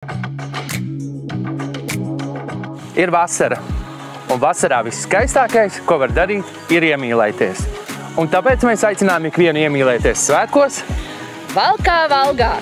Ir vasara, un vasarā viss skaistākais, ko var darīt, ir iemīlēties. Un tāpēc mēs aicinām ikvienu iemīlēties svētkos. Valkā, Valgā!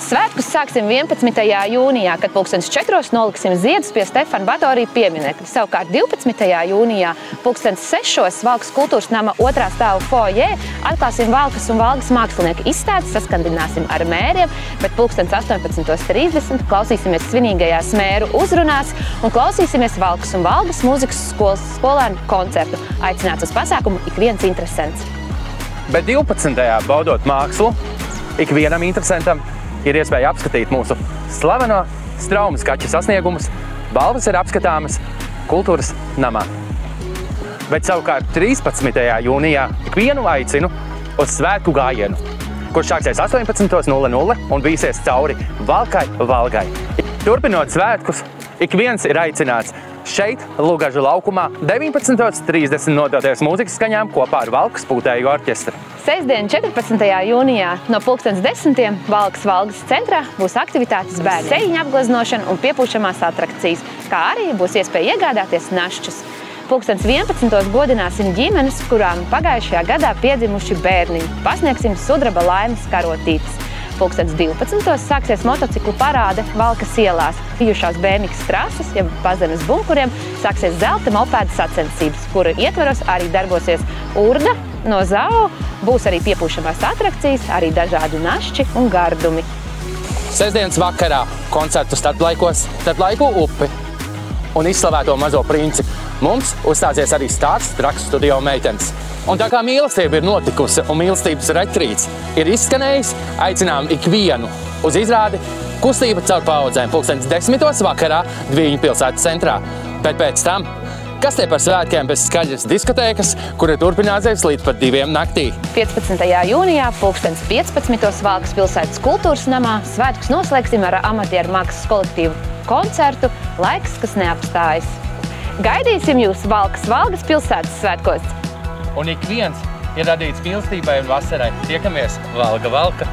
Svētkus sāksim 11. jūnijā, kad 4:00 noliksim ziedus pie Stefana Batorija pieminekļa. Savukārt 12. jūnijā 6:00 Valkas kultūras nama 2. stāva foajē atklāsim Valkas un Valgas mākslinieku izstādes, saskandināsim ar mēriem, bet 18:30 klausīsimies svinīgajās mēru uzrunās un klausīsimies Valkas un Valgas mūzikas skolas skolēnu koncertu. Aicināts uz pasākumu ik viens interesants. Bet 12. baudot mākslu, ikvienam interesantam ir iespēja apskatīt mūsu slaveno Straumes kaķa sasniegumus. Balvas ir apskatāmas kultūras namā. Bet savukārt 13. jūnijā ikvienu aicinu uz svētku gājienu, kurš sāksies 18:00 un vīsies cauri Valkai, Valgai. Turpinot svētkus, ik viens ir aicināts šeit, Lugažu laukumā, 19:30 nodoties mūzikas skaņām kopā ar Valkas pūtēju orķestru. Sestdien, 14. jūnijā no 10:00 Valkas centrā būs aktivitātes bērni, sejiņa apgleznošana un piepūšamās atrakcijas, kā arī būs iespēja iegādāties našķus. 11:00 godināsim ģimenes, kurām pagājušajā gadā piedzimuši bērniņi. Pasniegsim sudraba laimes karotītes. 12:00 sāksies motociklu parāde Valkas ielās. Bijušās BMW trases, jeb pazemes bunkuriem, sāksies zelta mopēda sacensības, kura ietvaros arī darbosies urda no ZAO, būs arī piepūšamās atrakcijas, arī dažādi našķi un gardumi. Sestdienas vakarā koncertu starplaikos starp laiku upi un izslavēto mazo princi. Mums uzstāsies arī stāsts Traku studio meitenes. Un tā kā mīlestība ir notikusi un mīlestības retrīts ir izskanējis, aicinām ikvienu uz izrādi Kustība caur paudzēm 10:00 vakarā Dviņu pilsētas centrā. Bet pēc tam, kas tie par svētkiem bez skaļas diskotēkas, kura turpināsies līdz pat 2 naktī. 15. jūnijā 15:00 Valkas pilsētas kultūras namā svētkus noslēgsim ar amatieru mākslas kolektīvu koncertu Laiks, kas neapstājas. Gaidīsim jūs Valkas pilsētas svētkos! Un ik viens ir radīts mīlestībai un vasarai. Tiekamies Valga, Valka!